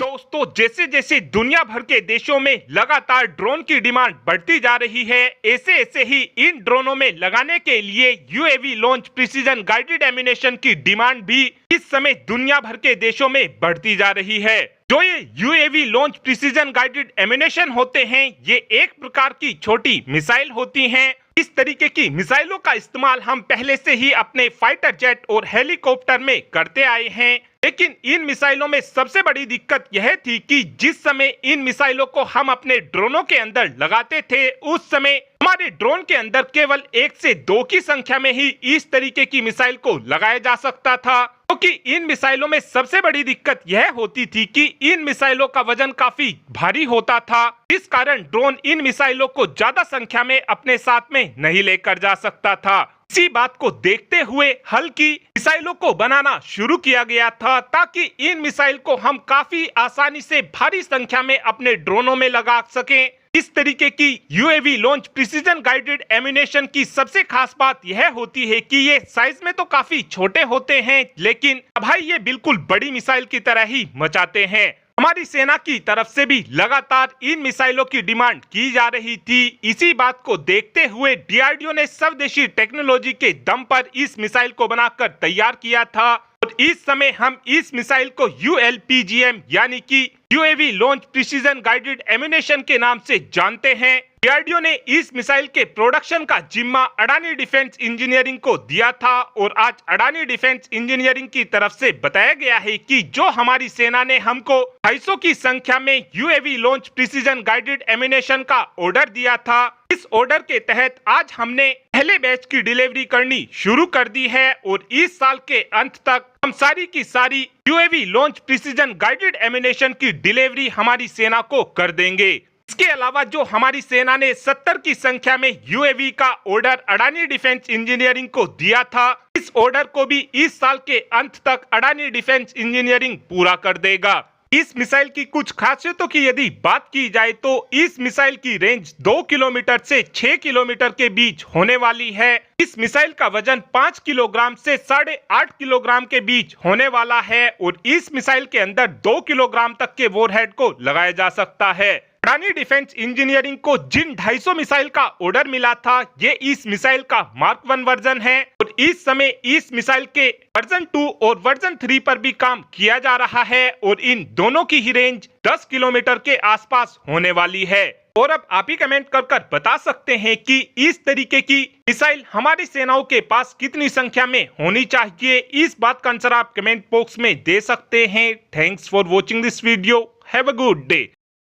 दोस्तों, जैसे जैसे दुनिया भर के देशों में लगातार ड्रोन की डिमांड बढ़ती जा रही है, ऐसे ऐसे ही इन ड्रोनों में लगाने के लिए UAV launch precision guided ammunition की डिमांड भी इस समय दुनिया भर के देशों में बढ़ती जा रही है। जो ये UAV launch precision guided ammunition होते हैं, ये एक प्रकार की छोटी मिसाइल होती हैं। इस तरीके की मिसाइलों का इस्तेमाल हम पहले से ही अपने फाइटर जेट और हेलीकॉप्टर में करते आए हैं, लेकिन इन मिसाइलों में सबसे बड़ी दिक्कत यह थी कि जिस समय इन मिसाइलों को हम अपने ड्रोनों के अंदर लगाते थे, उस समय हमारे ड्रोन के अंदर केवल 1 से 2 की संख्या में ही इस तरीके की मिसाइल को लगाया जा सकता था। क्योंकि इन मिसाइलों में सबसे बड़ी दिक्कत यह होती थी कि इन मिसाइलों का वजन काफी भारी होता था, इस कारण ड्रोन इन मिसाइलों को ज्यादा संख्या में अपने साथ में नहीं लेकर जा सकता था। इसी बात को देखते हुए हल्की मिसाइलों को बनाना शुरू किया गया था, ताकि इन मिसाइल को हम काफी आसानी से भारी संख्या में अपने ड्रोनों में लगा सकें। इस तरीके की UAV launch precision guided ammunition की सबसे खास बात यह होती है कि ये साइज में तो काफी छोटे होते हैं, लेकिन भाई ये बिल्कुल बड़ी मिसाइल की तरह ही मचाते हैं। हमारी सेना की तरफ से भी लगातार इन मिसाइलों की डिमांड की जा रही थी। इसी बात को देखते हुए डीआरडीओ ने स्वदेशी टेक्नोलॉजी के दम पर इस मिसाइल को बनाकर तैयार किया था, और इस समय हम इस मिसाइल को यूएलपीजीएम यानी कि UAV launch precision guided ammunition के नाम से जानते हैं। डीआरडीओ ने इस मिसाइल के प्रोडक्शन का जिम्मा अडानी डिफेंस इंजीनियरिंग को दिया था, और आज अडानी डिफेंस इंजीनियरिंग की तरफ से बताया गया है कि जो हमारी सेना ने हमको 250 की संख्या में UAV launch precision guided ammunition का ऑर्डर दिया था, इस ऑर्डर के तहत आज हमने पहले बैच की डिलीवरी करनी शुरू कर दी है, और इस साल के अंत तक हम सारी की सारी UAV launch precision guided ammunition की डिलीवरी हमारी सेना को कर देंगे। इसके अलावा जो हमारी सेना ने 70 की संख्या में यूएवी का ऑर्डर अडानी डिफेंस इंजीनियरिंग को दिया था, इस ऑर्डर को भी इस साल के अंत तक अडानी डिफेंस इंजीनियरिंग पूरा कर देगा। इस मिसाइल की कुछ खासियतों की यदि बात की जाए तो इस मिसाइल की रेंज 2 किलोमीटर से 6 किलोमीटर के बीच होने वाली है। इस मिसाइल का वजन 5 किलोग्राम से 8.5 किलोग्राम के बीच होने वाला है, और इस मिसाइल के अंदर 2 किलोग्राम तक के वॉरहेड को लगाया जा सकता है। अडानी डिफेंस इंजीनियरिंग को जिन 250 मिसाइल का ऑर्डर मिला था, ये इस मिसाइल का मार्क 1 वर्जन है, और इस समय इस मिसाइल के वर्जन 2 और वर्जन 3 पर भी काम किया जा रहा है, और इन दोनों की ही रेंज 10 किलोमीटर के आसपास होने वाली है। और अब आप ही कमेंट कर बता सकते हैं कि इस तरीके की मिसाइल हमारी सेनाओं के पास कितनी संख्या में होनी चाहिए। इस बात का आंसर आप कमेंट बॉक्स में दे सकते हैं। Thanks for watching this video. Have a good day.